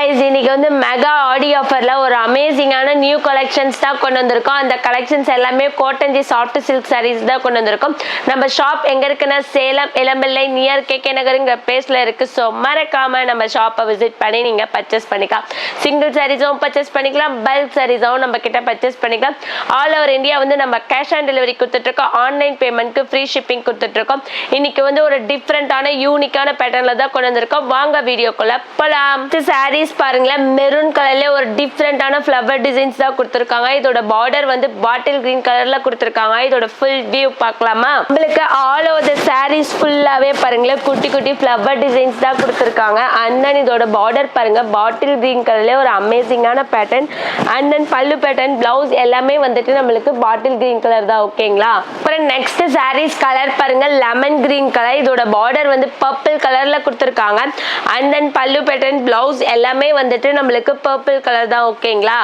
guys, இன்னைக்கு வந்து mega ஆடி ஆஃபர்ல ஒரு அமேசிங்கான நியூ கலெக்ஷன்ஸ் தான் கொண்டு வந்திருக்கோம். அந்த கலெக்ஷன்ஸ் எல்லாமே கோட்டஞ்சி சாஃப்ட் சில்க் சாரீஸ் தான் கொண்டு வந்திருக்கோம். நம்ம ஷாப் எங்க இருக்குன்னா சேலம் இளம்பிள்ளை நியர் கேகே நகருங்கிற பிளேஸ்ல இருக்கு. ஸோ மறக்காம நம்ம ஷாப்பை விசிட் பண்ணி நீங்க பர்ச்சேஸ் பண்ணிக்கலாம். சிங்கிள் சாரீஸும் பர்ச்சேஸ் பண்ணிக்கலாம், பல்க் சாரீஸும் நம்ம கிட்ட பர்ச்சேஸ் பண்ணிக்கலாம். ஆல் ஓவர் இந்தியா வந்து நம்ம கேஷ் ஆன் டெலிவரி கொடுத்துட்டு இருக்கோம். ஆன்லைன் பேமெண்ட்க்கு ஃப்ரீ ஷிப்பிங் கொடுத்துட்டு இருக்கோம். இன்னைக்கு வந்து ஒரு டிஃப்ரெண்டான யூனிக்கான பேட்டர்ன்ல தான் கொண்டு வந்திருக்கோம். வாங்க வீடியோக்குள்ள போலாம். சாரீஸ் பாருங்களேன், மெரூன் கலர்ல ஒரு டிஃப்ரெண்டான ஃப்ளவர் டிசைன்ஸ் தான் கொடுத்துருக்காங்க. இதோட பார்டர் வந்து பாட்டில் கிரீன் கலர்ல கொடுத்துருக்காங்க. இதோட ஃபுல் வியூ பார்க்கலாமா? உங்களுக்கு ஆல் ஓவர் த சாரீஸ் ஃபுல்லாவே பாருங்களேன் குட்டி குட்டி ஃப்ளவர் டிசைன்ஸ் தான் கொடுத்துருக்காங்க. அண்ட் தென் இதோட பார்டர் பாருங்க பாட்டில் கிரீன் கலர்ல ஒரு அமேசிங்கான பேட்டர்ன். அண்ட் தென் பல்லு பேட்டர்ன், பிளவுஸ் எல்லாமே வந்துட்டு நம்மளுக்கு பாட்டில் கிரீன் கலர் தான். ஓகேங்களா? அப்புறம் நெக்ஸ்ட் சாரீஸ் கலர் பாருங்க லெமன் கிரீன் கலர். இதோட பார்டர் வந்து பர்பிள் கலர்ல கொடுத்துருக்காங்க. அண்ட் தென் பல்லு பேட்டர்ன், பிளவுஸ் எல்லாமே வந்துட்டு நம்மளுக்கு பர்பிள் கலர் தான். ஓகேங்களா?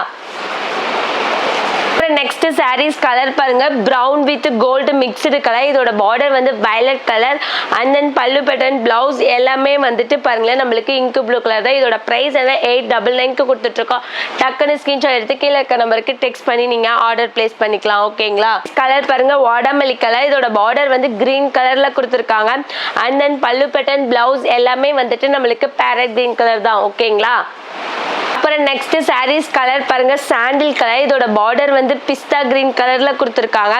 நெக்ஸ்ட் சாரீஸ் கலர் பாருங்க brown with gold mixed colour. இதோட பார்டர் வந்து வயலட் கலர். அண்ட் தென் பல்லு பேட்டர்ன், பிளவுஸ் எல்லாமே வந்துட்டு பாருங்களேன் நம்மளுக்கு இங்கு ப்ளூ கலர் தான். இதோட பிரைஸ் என்ன 899 கொடுத்துட்டு இருக்கோம். டக்குன்னு ஸ்கிரீன்ஷாட் எடுத்து கீழே இருக்க நம்பருக்கு டெக்ஸ்ட் பண்ணி நீங்க ஆர்டர் பிளேஸ் பண்ணிக்கலாம். ஓகேங்களா? கலர் பாருங்க வாடாமல்லி கலர். இதோட பார்டர் வந்து கிரீன் கலர்ல கொடுத்துருக்காங்க. அண்ட் தென் பல்லு பேட்டர்ன், பிளவுஸ் எல்லாமே வந்துட்டு நம்மளுக்கு பேரட் கிரீன் கலர் தான். ஓகேங்களா? அப்புறம் நெக்ஸ்ட் சாரீஸ் கலர் பாருங்க சாண்டில் கலர். இதோட பார்டர் வந்து பிஸ்தா கிரீன் கலர்ல கொடுத்துருக்காங்க.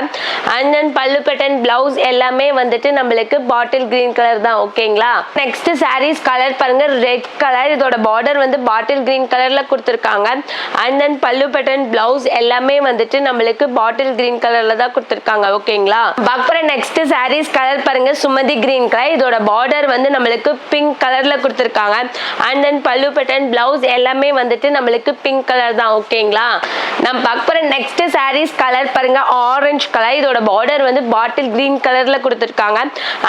அண்ட் தென் பல்லு பேட்டர்ன், பிளவுஸ் எல்லாமே வந்துட்டு நம்மளுக்கு பாட்டில் கிரீன் கலர் தான். ஓகேங்களா? நெக்ஸ்ட் சாரீஸ் கலர் பாருங்க ரெட் கலர். இதோட பார்டர் வந்து பாட்டில் கிரீன் கலர்ல கொடுத்துருக்காங்க. அண்ட் தென் பல்லு பேட்டர்ன், பிளவுஸ் எல்லாமே வந்துட்டு நம்மளுக்கு பாட்டில் கிரீன் கலர்ல தான் கொடுத்துருக்காங்க. ஓகேங்களா? அப்புறம் நெக்ஸ்ட் சாரீஸ் கலர் பாருங்க சுமதி கிரீன் கலர். இதோட பார்டர் வந்து நம்மளுக்கு பிங்க் கலர்ல கொடுத்துருக்காங்க. அண்ட் தென் பல்லு பேட்டர்ன், பிளவுஸ் எல்லாமே வந்துட்டு நம்மளுக்கு பிங்க் கலர் தான். ஓகேங்களா? நம்ம பார்க்குற நெக்ஸ்ட் சாரீஸ் கலர் பாருங்க ஆரஞ்சு கலர். இதோட பார்டர் வந்து பாட்டில் கிரீன் கலர்ல கொடுத்துருக்காங்க.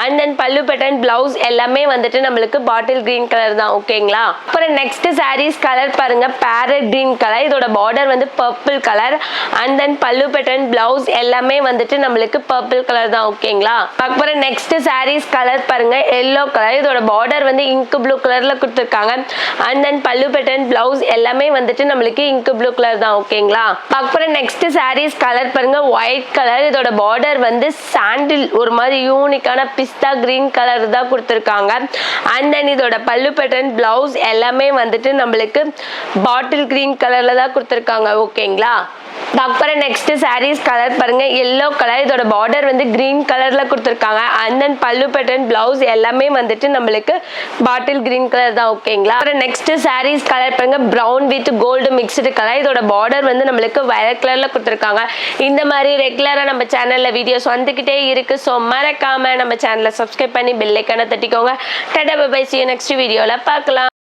அண்ட் தென் பல்லு பேட்டர்ன், பிளவுஸ் எல்லாமே வந்துட்டு நம்மளுக்கு பாட்டில் கிரீன் கலர் தான். ஓகேங்களா? அப்புறம் நெக்ஸ்ட் சாரீஸ் கலர் பாருங்க பேரட் கிரீன் கலர். இதோட பார்டர் வந்து பர்பிள் கலர். அண்ட் தென் பல்லு பேட்டர்ன், பிளவுஸ் எல்லாமே வந்துட்டு நம்மளுக்கு பர்பிள் கலர் தான். ஓகேங்களா? அப்புறம் நெக்ஸ்ட் சாரீஸ் கலர் பாருங்க எல்லோ கலர். இதோட பார்டர் வந்து இங்கு ப்ளூ கலர்ல கொடுத்துருக்காங்க. அண்ட் தென் பல்லு பேட்டர்ன், பிளவுஸ் எல்லாமே வந்துட்டு நம்மளுக்கு இங்கு ப்ளூ கலர் தான். ஓகேங்களா? அப்புறம் நெக்ஸ்ட் சாரீஸ் கலர் பாருங்க ஒயிட் கலர். இதோட பார்டர் வந்து சாண்டில் ஒரு மாதிரி யூனிக்கான பிஸ்தா கிரீன் கலர் தான் கொடுத்துருக்காங்க. அண்ட் தென் இதோட பல்லு பேட்டர்ன், பிளவுஸ் எல்லாமே வந்துட்டு நம்மளுக்கு பாட்டில் கிரீன் கலர்ல தான் கொடுத்துருக்காங்க. ஓகேங்களா? அப்புறம் நெக்ஸ்ட் சாரீஸ் கலர் பாருங்க எல்லோ கலர். இதோட பார்டர் வந்து கிரீன் கலர்ல கொடுத்துருக்காங்க. அண்ட் தென் பல்லு பேட்டர்ன், பிளவுஸ் எல்லாமே வந்துட்டு நம்மளுக்கு பாட்டில் கிரீன் கலர் தான். ஓகேங்களா? அப்புறம் நெக்ஸ்ட் சாரீஸ் கலர் பாருங்க brown with gold mixed colour. இதோட பார்டர் வந்து நம்மளுக்கு வயலட் கலர்ல கொடுத்துருக்காங்க. இந்த மாதிரி ரெகுலரா நம்ம சேனல்ல வீடியோஸ் வந்துகிட்டே இருக்கு. ஸோ மறக்காம நம்ம சேனலை சப்ஸ்கிரைப் பண்ணி பெல் ஐக்கானை தட்டிக்கோங்க. Tata bye bye, see you next வீடியோல பார்க்கலாம்.